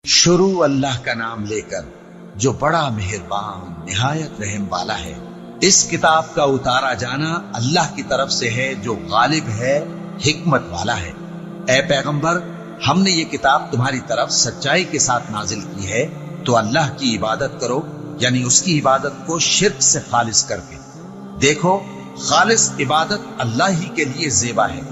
शुरू अल्लाह का नाम लेकर जो बड़ा मेहरबान निहायत रहम वाला है। इस किताब का उतारा जाना अल्लाह की तरफ से है जो गालिब है, हिकमत वाला है। ए पैगंबर, हमने ये किताब तुम्हारी तरफ सच्चाई के साथ नाजिल की है, तो अल्लाह की इबादत करो, यानी उसकी इबादत को शिर्क से खालिस करके। देखो, खालिस इबादत अल्लाह ही के लिए ज़ेबा है,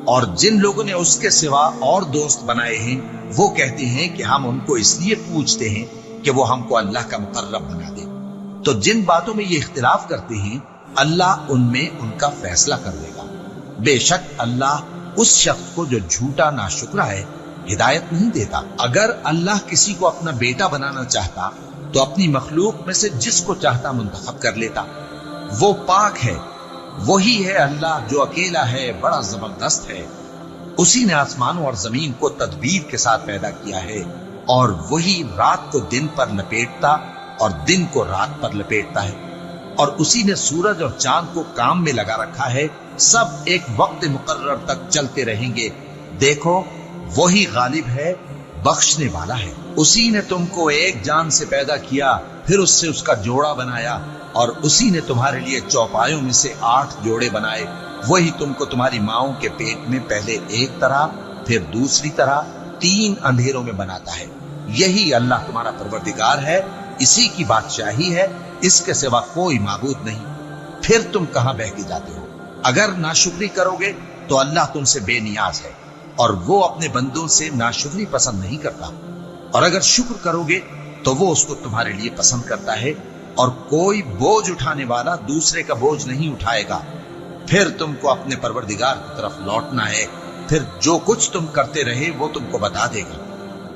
और जिन लोगों ने उसके सिवा और दोस्त बनाए हैं वो कहते हैं कि हम उनको इसलिए पूछते हैं कि वो हमको अल्लाह का मुकर्रब बना दे। तो जिन बातों में ये इख्तिलाफ करते हैं अल्लाह उनमें उनका फैसला कर देगा। बेशक अल्लाह उस शख्स को जो झूठा नाशुक्रा है हिदायत नहीं देता। अगर अल्लाह किसी को अपना बेटा बनाना चाहता तो अपनी मखलूक में से जिसको चाहता मुंतखब कर लेता। वो पाक है, वही है अल्लाह जो अकेला है, बड़ा जबरदस्त है। उसी ने आसमानों और जमीन को तदबीर के साथ पैदा किया है, और वही रात को दिन पर लपेटता और दिन को रात पर लपेटता है, और उसी ने सूरज और चांद को काम में लगा रखा है। सब एक वक्त मुकर्रर तक चलते रहेंगे। देखो, वही गालिब है, बख्शने वाला है। उसी ने तुमको एक जान से पैदा किया, फिर उससे उसका जोड़ा बनाया, और उसी ने तुम्हारे लिए चौपायों में से 8 जोड़े बनाए। वही तुमको तुम्हारी माओं के पेट में पहले एक तरह, फिर दूसरी तरह, 3 अंधेरों में बनाता है। यही अल्लाह तुम्हारा परवरदिगार है, इसी की बादशाही है, इसके सिवा कोई माबूद नहीं। फिर तुम कहां बह के जाते हो? अगर नाशुक्री करोगे तो अल्लाह तुमसे बेनियाज है, और वो अपने बंदों से नाशुक्री पसंद नहीं करता। और अगर शुक्र करोगे तो वो उसको तुम्हारे लिए पसंद करता है, और कोई बोझ उठाने वाला दूसरे का बोझ नहीं उठाएगा। फिर तुमको अपने परवरदिगार की तरफ लौटना है, फिर जो कुछ तुम करते रहे वो तुमको बता देगा।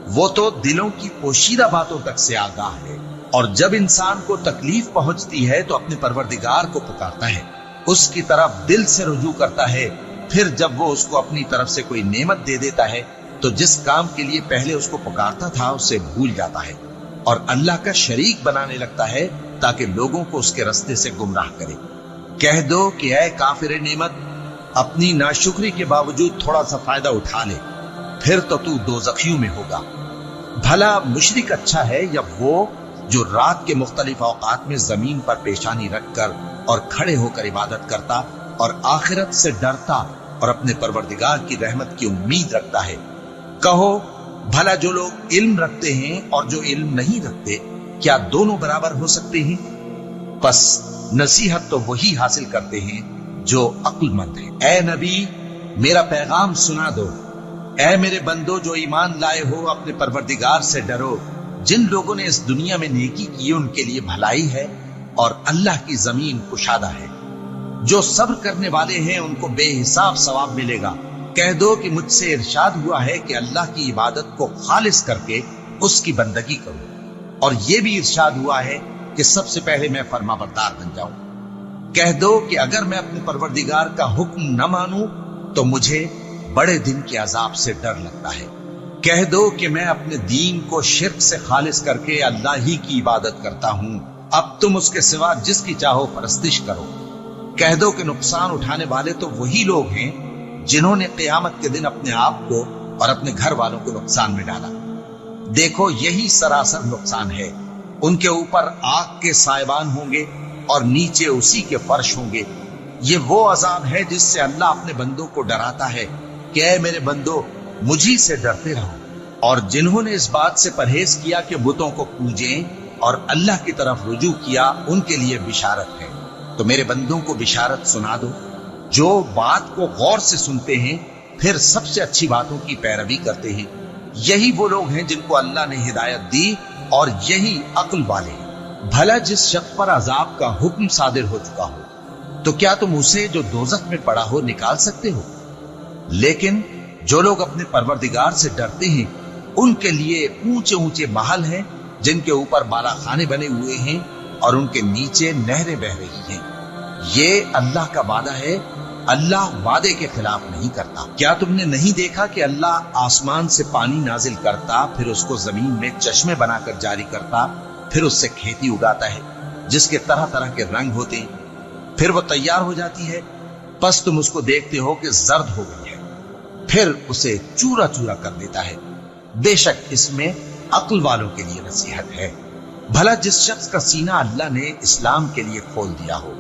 वो तो दिलों की पोशीदा बातों तक से आगाह है, और जब इंसान को तकलीफ पहुंचती है तो अपने परवरदिगार को पुकारता है, उसकी तरफ दिल से रुजू करता है। फिर जब वो उसको अपनी तरफ से कोई नेमत दे देता है तो जिस काम के लिए पहले उसको पुकारता था उसे भूल जाता है, और अल्लाह का शरीक बनाने लगता है ताकि लोगों को उसके रास्ते से गुमराह करे। कह दो कि ऐ काफिर नेमत, अपनी नाशुक्री के बावजूद थोड़ा सा फायदा उठा ले, फिर तो तू दोज़खियों में होगा। भला मुशरिक अच्छा है या वो जो रात के मुख्तलिफ औकात में जमीन पर पेशानी रखकर और खड़े होकर इबादत करता और आखिरत से डरता और अपने परवरदिगार की रहमत की उम्मीद रखता है। कहो, भला जो लोग इल्म रखते हैं और जो इल्म नहीं रखते, क्या दोनों बराबर हो सकते हैं? बस नसीहत तो वही हासिल करते हैं जो अक्लमंद है। ए नबी, मेरा पैगाम सुना दो। ए मेरे बंदो जो ईमान लाए हो, अपने परवरदिगार से डरो। जिन लोगों ने इस दुनिया में नेकी की उनके लिए भलाई है, और अल्लाह की जमीन कुशादा है। जो सब्र करने वाले हैं उनको बेहिसाब सवाब मिलेगा। कह दो कि मुझसे इरशाद हुआ है कि अल्लाह की इबादत को खालिस करके उसकी बंदगी करो, और यह भी इरशाद हुआ है कि सबसे पहले मैं फरमाबरदार बन जाऊं। कह दो कि अगर मैं अपने परवरदिगार का हुक्म न मानूं तो मुझे बड़े दिन के अजाब से डर लगता है। कह दो कि मैं अपने दीन को शिर्क से खालिस करके अल्लाह ही की इबादत करता हूं। अब तुम उसके सिवा जिसकी चाहो परस्तिश करो। कह दो कि नुकसान उठाने वाले तो वही लोग हैं जिन्होंने क़यामत के दिन अपने आप को और अपने घर वालों को नुकसान में डाला। देखो, यही सरासर नुकसान है। उनके ऊपर आग के साइबान होंगे और नीचे उसी के फर्श होंगे। ये वो अजाब है जिससे अल्लाह अपने बंदों को डराता है कि ऐ मेरे बंदो, मुझी से डरते रहो। और जिन्होंने इस बात से परहेज किया कि बुतों को पूजें और अल्लाह की तरफ रुजू किया, उनके लिए बिशारत है। तो मेरे बंदों को बिशारत सुना दो जो बात को गौर से सुनते हैं, फिर सबसे अच्छी बातों की पैरवी करते हैं। यही वो लोग हैं जिनको अल्लाह ने हिदायत दी, और यही अक्ल वाले हैं। भला जिस शख्स पर अजाब का हुक्म सादिर हो चुका हो, तो क्या तुम उसे जो दोज़ख में पड़ा हो निकाल सकते हो? लेकिन जो लोग अपने परवरदिगार से डरते हैं उनके लिए ऊंचे ऊंचे महल हैं जिनके ऊपर बाला खाने बने हुए हैं और उनके नीचे नहरें बह रही हैं। ये अल्लाह का वादा है, अल्लाह वादे के खिलाफ नहीं करता। क्या तुमने नहीं देखा कि अल्लाह आसमान से पानी नाजिल करता, फिर उसको जमीन में चश्मे बनाकर जारी करता, फिर उससे खेती उगाता है जिसके तरह तरह के रंग होते हैं, फिर वो तैयार हो जाती है। बस तुम उसको देखते हो कि जर्द हो गई है, फिर उसे चूरा चूरा कर देता है। बेशक इसमें अक्ल वालों के लिए नसीहत है। भला जिस शख्स का सीना अल्लाह ने इस्लाम के लिए खोल दिया हो,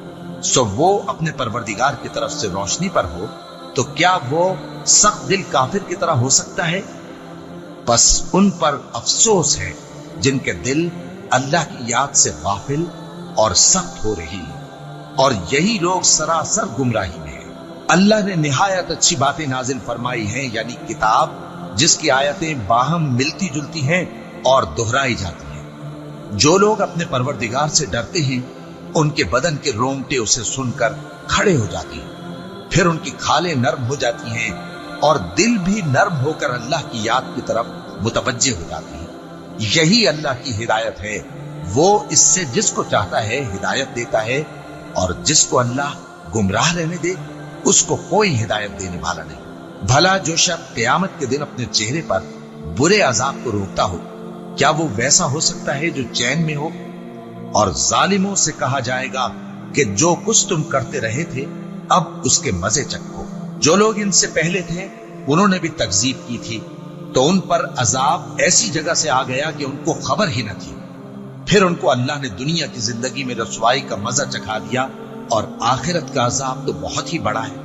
सो वो अपने परवरदिगार की तरफ से रोशनी पर हो, तो क्या वो सख्त दिल काफिर की तरह हो सकता है? बस उन पर अफसोस है जिनके दिल अल्लाह की याद से गाफिल और सख्त हो रही है, और यही लोग सरासर गुमराही में हैं। अल्लाह ने निहायत अच्छी बातें नाजिल फरमाई हैं, यानी किताब जिसकी आयतें बाहम मिलती जुलती हैं और दोहराई जाती हैं। जो लोग अपने परवरदिगार से डरते हैं, उनके बदन के रोंगटे उसे सुनकर खड़े हो जाते हैं, फिर उनकी खालें नर्म हो जाती हैं और दिल भी नर्म होकर अल्लाह की याद की तरफ मुतवज्जे हो जाती हैं। यही अल्लाह की हिदायत है। वो इससे जिसको चाहता है हिदायत देता है, और जिसको अल्लाह गुमराह रहने दे उसको कोई हिदायत देने वाला नहीं। भला जो शख्स क़यामत के दिन अपने चेहरे पर बुरे अजाब को रोकता हो, क्या वो वैसा हो सकता है जो चैन में हो? और जालिमों से कहा जाएगा कि जो कुछ तुम करते रहे थे अब उसके मजे चखो। जो लोग इनसे पहले थे उन्होंने भी तकजीब की थी, तो उन पर अजाब ऐसी जगह से आ गया कि उनको खबर ही न थी। फिर उनको अल्लाह ने दुनिया की जिंदगी में रसवाई का मजा चखा दिया, और आखिरत का अजाब तो बहुत ही बड़ा है।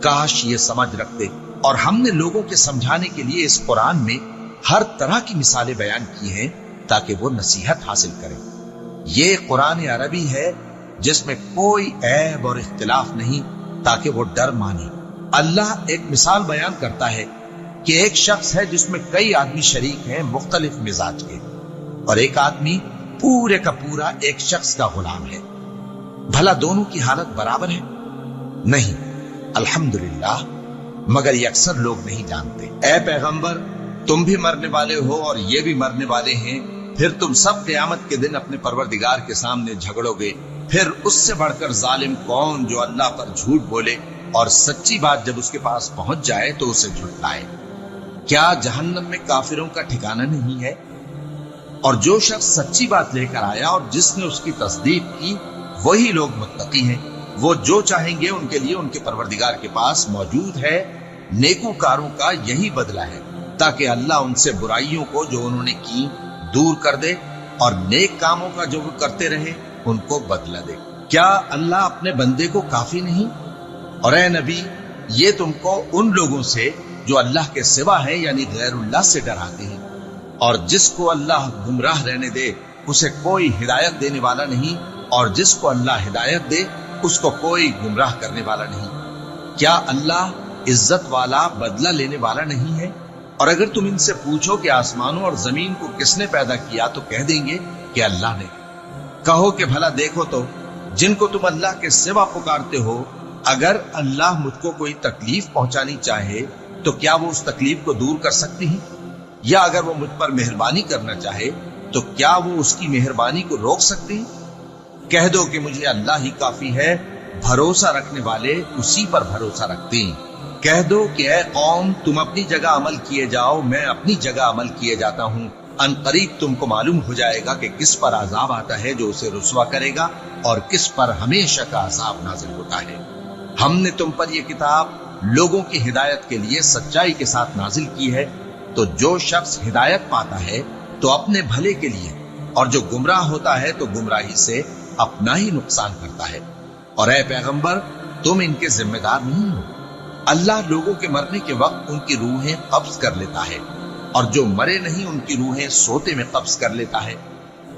काश ये समझ रखते। और हमने लोगों के समझाने के लिए इस कुरान में हर तरह की मिसालें बयान की हैं ताकि वो नसीहत हासिल करें। ये कुरान अरबी है जिसमें कोई ऐब और इख्तिलाफ नहीं, ताकि वो डर माने। अल्लाह एक मिसाल बयान करता है कि एक शख्स है जिसमें कई आदमी शरीक हैं मुख्तलिफ मिजाज के, और एक आदमी पूरे का पूरा एक शख्स का गुलाम है। भला दोनों की हालत बराबर है? नहीं, अल्हम्दुलिल्लाह, मगर ये अक्सर लोग नहीं जानते। ऐ पैगंबर, तुम भी मरने वाले हो और ये भी मरने वाले हैं। फिर तुम सब क़यामत के दिन अपने परवरदिगार के सामने झगड़ोगे। फिर उससे बढ़कर जालिम कौन जो अल्लाह पर झूठ बोले और सच्ची बात जब उसके पास पहुंच जाए तो उसे झुठलाए। क्या जहन्नम में काफिरों का ठिकाना नहीं है? और जो शख्स सच्ची बात लेकर आया और जिसने उसकी तस्दीक की, वही लोग मुत्तकी हैं। वो जो चाहेंगे उनके लिए उनके परवरदिगार के पास मौजूद है। नेकूकारों का यही बदला है, ताकि अल्लाह उनसे बुराइयों को जो उन्होंने की दूर कर दे, और नेक कामों का जो वो करते रहे उनको बदला दे। क्या अल्लाह अपने बंदे को काफी नहीं? और ऐ नबी, ये तुमको उन लोगों से जो अल्लाह के सिवा है यानी गैरुल्लाह से डराते हैं, और जिसको अल्लाह गुमराह रहने दे उसे कोई हिदायत देने वाला नहीं, और जिसको अल्लाह हिदायत दे उसको कोई गुमराह करने वाला नहीं। क्या अल्लाह इज्जत वाला, बदला लेने वाला नहीं है? और अगर तुम इनसे पूछो कि आसमानों और जमीन को किसने पैदा किया, तो कह देंगे कि अल्लाह ने। कहो कि भला देखो तो, जिनको तुम अल्लाह के सिवा पुकारते हो, अगर अल्लाह मुझको कोई तकलीफ पहुंचानी चाहे तो क्या वो उस तकलीफ को दूर कर सकती है? या अगर वो मुझ पर मेहरबानी करना चाहे तो क्या वो उसकी मेहरबानी को रोक सकती है? कह दो कि मुझे अल्लाह ही काफी है, भरोसा रखने वाले उसी पर भरोसा रखते हैं। कह दो कि ऐ कौम, तुम अपनी जगह अमल किए जाओ, मैं अपनी जगह अमल किए जाता हूँ। अनकरीब तुमको मालूम हो जाएगा कि किस पर अजाब आता है जो उसे रुसवा करेगा, और किस पर हमेशा का अजाब नाजिल होता है। हमने तुम पर यह किताब लोगों की हिदायत के लिए सच्चाई के साथ नाजिल की है, तो जो शख्स हिदायत पाता है तो अपने भले के लिए, और जो गुमराह होता है तो गुमराही से अपना ही नुकसान करता है। और ऐ पैगंबर, तुम इनके जिम्मेदार नहीं हो। अल्लाह लोगों के मरने के वक्त उनकी रूहें कब्ज कर लेता है, और जो मरे नहीं उनकी रूहें सोते में कब्ज कर लेता है।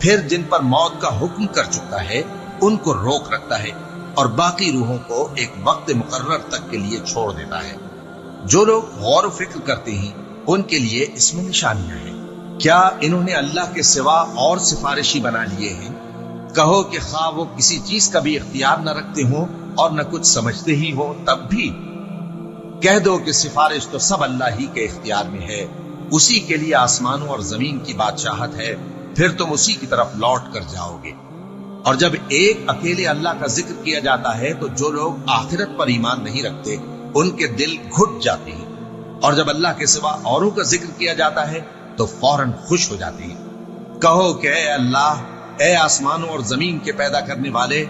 फिर जिन पर मौत का हुक्म कर चुका है उनको रोक रखता है, और बाकी रूहों को एक वक्त मुकर्रर तक के लिए छोड़ देता है। जो लोग गौर फिक्र करते हैं उनके लिए इसमें निशानियां हैं। क्या इन्होंने अल्लाह के सिवा और सिफारिशी बना लिए हैं? कहो कि खा वो किसी चीज का भी इख्तियार न रखते हो और न कुछ समझते ही हो, तब भी कह दो कि सिफारिश तो सब अल्लाह ही के इख्तियार में है। उसी के लिए आसमानों और जमीन की बादशाहत है, फिर तुम उसी की तरफ लौट कर जाओगे। और जब एक अकेले अल्लाह का जिक्र किया जाता है तो जो लोग आखिरत पर ईमान नहीं रखते उनके दिल घुट जाते हैं, और जब अल्लाह के सिवा औरों का जिक्र किया जाता है तो फौरन खुश हो जाते हैं। कहो कि ऐ अल्लाह, ऐ आसमानों और जमीन के पैदा करने वाले,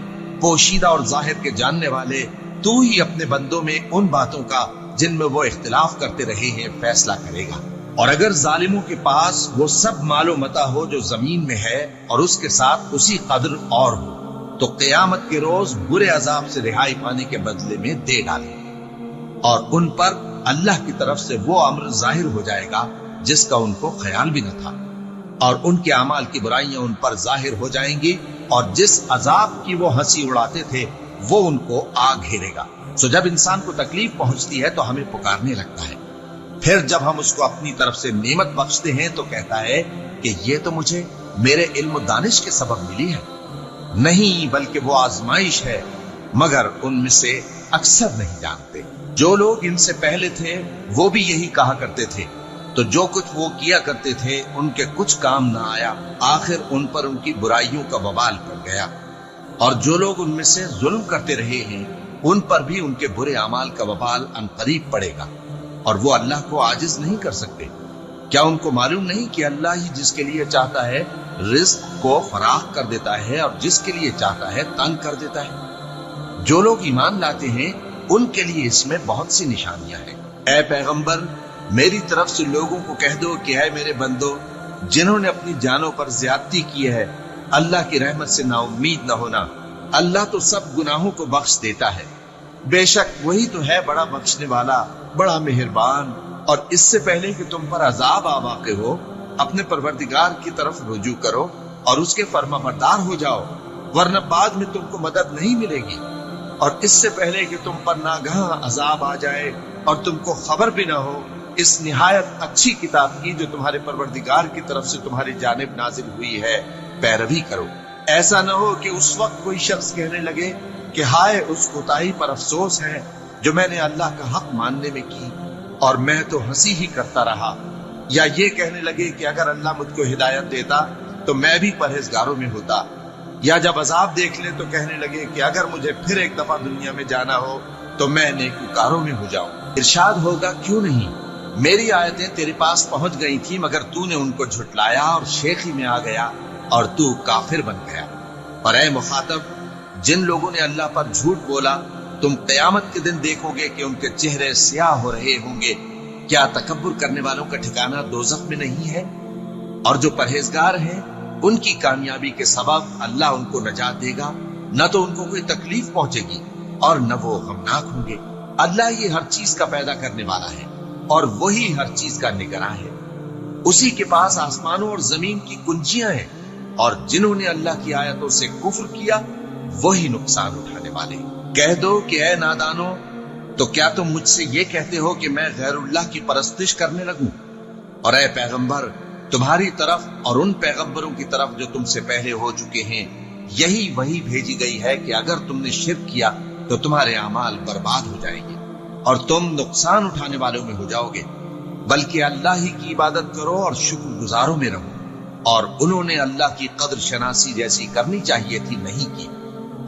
पोशीदा और जाहिर के जानने वाले, तू ही अपने बंदों में उन बातों का जिनमें वो इख्तिलाफ करते रहे हैं फैसला करेगा। اور اگر ظالموں کے پاس وہ سب مال و متا ہو جو زمین میں ہے اور اس کے ساتھ اسی قدر اور ہو تو قیامت کے روز برے عذاب سے رہائی پانے کے بدلے میں دے ڈالیں اور ان پر اللہ کی طرف سے وہ امر ظاہر ہو جائے گا جس کا ان کو خیال بھی نہ تھا، اور ان کے اعمال کی برائیاں ان پر ظاہر ہو جائیں گی، اور جس عذاب کی وہ ہنسی اڑاتے تھے وہ ان کو آ گھیرے گا۔ سو جب انسان کو تکلیف پہنچتی ہے تو ہمیں پکارنے لگتا ہے، پھر جب ہم اس کو اپنی طرف سے نعمت بخشتے ہیں تو کہتا ہے کہ یہ تو مجھے میرے علم و دانش کے سبب ملی ہے۔ نہیں، بلکہ وہ آزمائش ہے، مگر ان میں سے اکثر نہیں جانتے۔ جو لوگ ان سے پہلے تھے وہ بھی یہی کہا کرتے تھے، تو جو کچھ وہ کیا کرتے تھے ان کے کچھ کام نہ آیا، آخر ان پر ان کی برائیوں کا وبال پڑ گیا۔ اور جو لوگ ان میں سے ظلم کرتے رہے ہیں ان پر بھی ان کے برے اعمال کا وبال عنقریب پڑے گا، اور وہ اللہ کو عاجز نہیں کر سکتے۔ کیا ان کو معلوم نہیں کہ اللہ ہی جس کے لیے چاہتا ہے رزق کو فراخ کر دیتا ہے اور جس کے لیے چاہتا ہے تنگ کر دیتا ہے؟ جو لوگ ایمان لاتے ہیں ان کے لیے اس میں بہت سی نشانیاں ہیں۔ اے پیغمبر، میری طرف سے لوگوں کو کہہ دو کہ اے میرے بندو، جنہوں نے اپنی جانوں پر زیادتی کی ہے، اللہ کی رحمت سے نا امید نہ ہونا۔ اللہ تو سب گناہوں کو بخش دیتا ہے، بے شک وہی تو ہے بڑا بخشنے والا، بڑا مہربان۔ اور اس سے پہلے کہ تم پر عذاب آ واقع ہو، اپنے پروردگار کی طرف رجوع کرو اور اس کے فرما بردار ہو جاؤ، ورنہ بعد میں تم کو مدد نہیں ملے گی۔ اور اس سے پہلے کہ تم پر ناگہاں عذاب آ جائے اور تم کو خبر بھی نہ ہو، اس نہایت اچھی کتاب کی جو تمہارے پروردگار کی طرف سے تمہاری جانب نازل ہوئی ہے پیروی کرو۔ ایسا نہ ہو کہ اس وقت کوئی شخص کہنے لگے کہ ہائے اس کوتاہی پر افسوس ہے جو میں نے اللہ کا حق ماننے میں کی، اور میں تو ہنسی ہی کرتا رہا، یا یہ کہنے لگے کہ اگر اللہ مجھ کو ہدایت دیتا تو میں بھی پرہیزگاروں میں ہوتا، یا جب عذاب دیکھ لے تو کہنے لگے کہ اگر مجھے پھر ایک دفعہ دنیا میں جانا ہو تو میں نیکوکاروں میں ہو جاؤں۔ ارشاد ہوگا کیوں نہیں، میری آیتیں تیرے پاس پہنچ گئی تھی مگر تو نے ان کو جھٹلایا اور شیخی میں آ گیا اور تو کافر بن گیا۔ اور اے مخاطب، جن لوگوں نے اللہ پر جھوٹ بولا تم قیامت کے دن دیکھو گے کہ ان کے چہرے سیاہ ہو رہے ہوں گے۔ کیا تکبر کرنے والوں کا ٹھکانہ دوزخ میں نہیں ہے؟ اور جو پرہیزگار ہیں ان کی کامیابی کے سبب اللہ ان کو نجات دے گا، نہ تو ان کو کوئی تکلیف پہنچے گی اور نہ وہ غمناک ہوں گے۔ اللہ یہ ہر چیز کا پیدا کرنے والا ہے اور وہی ہر چیز کا نگراں ہے۔ اسی کے پاس آسمانوں اور زمین کی کنجیاں ہیں، اور جنہوں نے اللہ کی آیتوں سے کفر کیا وہی نقصان اٹھانے والے۔ کہہ دو کہ اے نادانو، تو کیا تم مجھ سے یہ کہتے ہو کہ میں غیر اللہ کی پرستش کرنے لگوں؟ اور اے پیغمبر، تمہاری طرف اور ان پیغمبروں کی طرف جو تم سے پہلے ہو چکے ہیں یہی وہی بھیجی گئی ہے کہ اگر تم نے شرک کیا تو تمہارے اعمال برباد ہو جائیں گے اور تم نقصان اٹھانے والوں میں ہو جاؤ گے، بلکہ اللہ ہی کی عبادت کرو اور شکر گزاروں میں رہو۔ اور انہوں نے اللہ کی قدر شناسی جیسی کرنی چاہیے تھی نہیں کی۔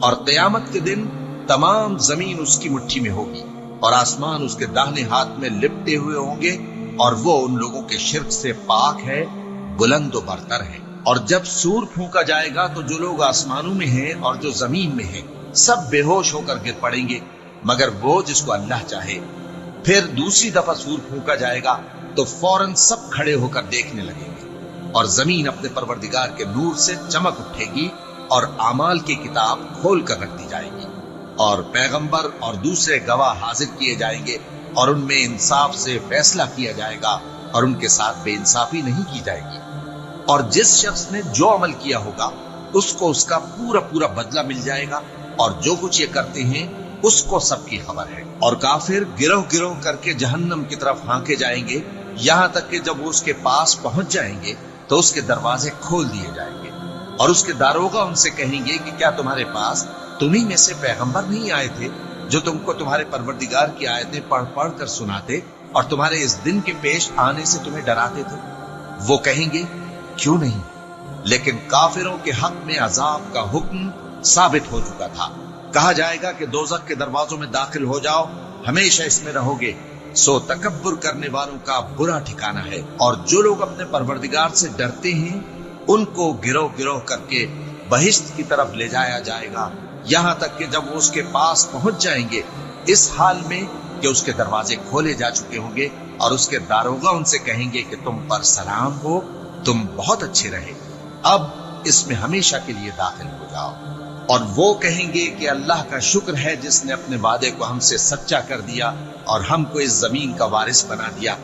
اور قیامت کے دن تمام زمین اس کی مٹھی میں ہوگی اور آسمان اس کے داہنے ہاتھ میں لپٹے ہوئے ہوں گے، اور وہ ان لوگوں کے شرک سے پاک ہے، بلند و برتر ہے۔ اور جب سور پھونکا جائے گا تو جو لوگ آسمانوں میں ہیں اور جو زمین میں ہیں سب بے ہوش ہو کر گر پڑیں گے مگر وہ جس کو اللہ چاہے۔ پھر دوسری دفعہ سور پھونکا جائے گا تو فوراً سب کھڑے ہو کر دیکھنے لگیں گے، اور زمین اپنے پروردگار کے نور سے چمک اٹھے گی اور اعمال کی کتاب کھول کر رکھ دی جائے گی، اور پیغمبر اور دوسرے گواہ حاضر کیے جائیں گے، اور ان میں انصاف سے فیصلہ کیا جائے گا اور ان کے ساتھ بے انصافی نہیں کی جائے گی۔ اور جس شخص نے جو عمل کیا ہوگا اس کو اس کا پورا پورا بدلہ مل جائے گا، اور جو کچھ یہ کرتے ہیں اس کو سب کی خبر ہے۔ اور کافر گروہ گروہ کر کے جہنم کی طرف ہانکے جائیں گے، یہاں تک کہ جب وہ اس کے پاس پہنچ جائیں گے تو اس کے دروازے کھول دیے جائیں گے، اور اس کے داروغہ ان سے کہیں گے کہ کیا تمہارے پاس تمہیں میں سے پیغمبر نہیں آئے تھے جو تم کو تمہارے پروردگار کی آیتیں پڑھ پڑھ کر سناتے اور تمہارے اس دن کے پیش آنے سے تمہیں ڈراتے تھے؟ وہ کہیں گے کیوں نہیں، لیکن کافروں کے حق میں عذاب کا حکم ثابت ہو چکا تھا۔ کہا جائے گا کہ دوزخ کے دروازوں میں داخل ہو جاؤ، ہمیشہ اس میں رہو گے، سو تکبر کرنے والوں کا برا ٹھکانہ ہے۔ اور جو لوگ اپنے پروردگار سے ڈرتے ہیں ان کو گروہ گروہ کر کے بہشت کی طرف لے جایا جائے گا، یہاں تک کہ جب وہ اس کے پاس پہنچ جائیں گے اس حال میں کہ اس کے دروازے کھولے جا چکے ہوں گے اور اس کے दारोगा उनसे कहेंगे कि तुम पर सलाम हो, तुम बहुत अच्छे रहे, अब इसमें हमेशा के लिए दाखिल हो जाओ। और वो कहेंगे कि अल्लाह का शुक्र है जिसने अपने वादे को हमसे सच्चा कर दिया और हमको इस जमीन का वारिस बना दिया।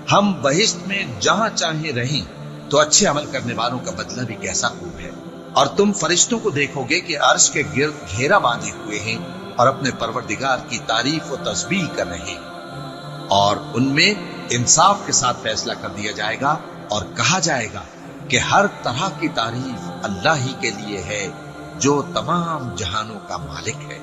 हम बहिश्त में जहां चाहे रहें, तो अच्छे अमल करने वालों का बदला भी कैसा खूब है। और तुम फरिश्तों को देखोगे कि अर्श के गिर्द घेरा बांधे हुए हैं और अपने परवरदिगार की तारीफ और तस्बीह कर रहे हैं, और उनमें इंसाफ के साथ फैसला कर दिया जाएगा और कहा जाएगा कि हर तरह की तारीफ अल्लाह ही के लिए है जो तमाम जहानों का मालिक है।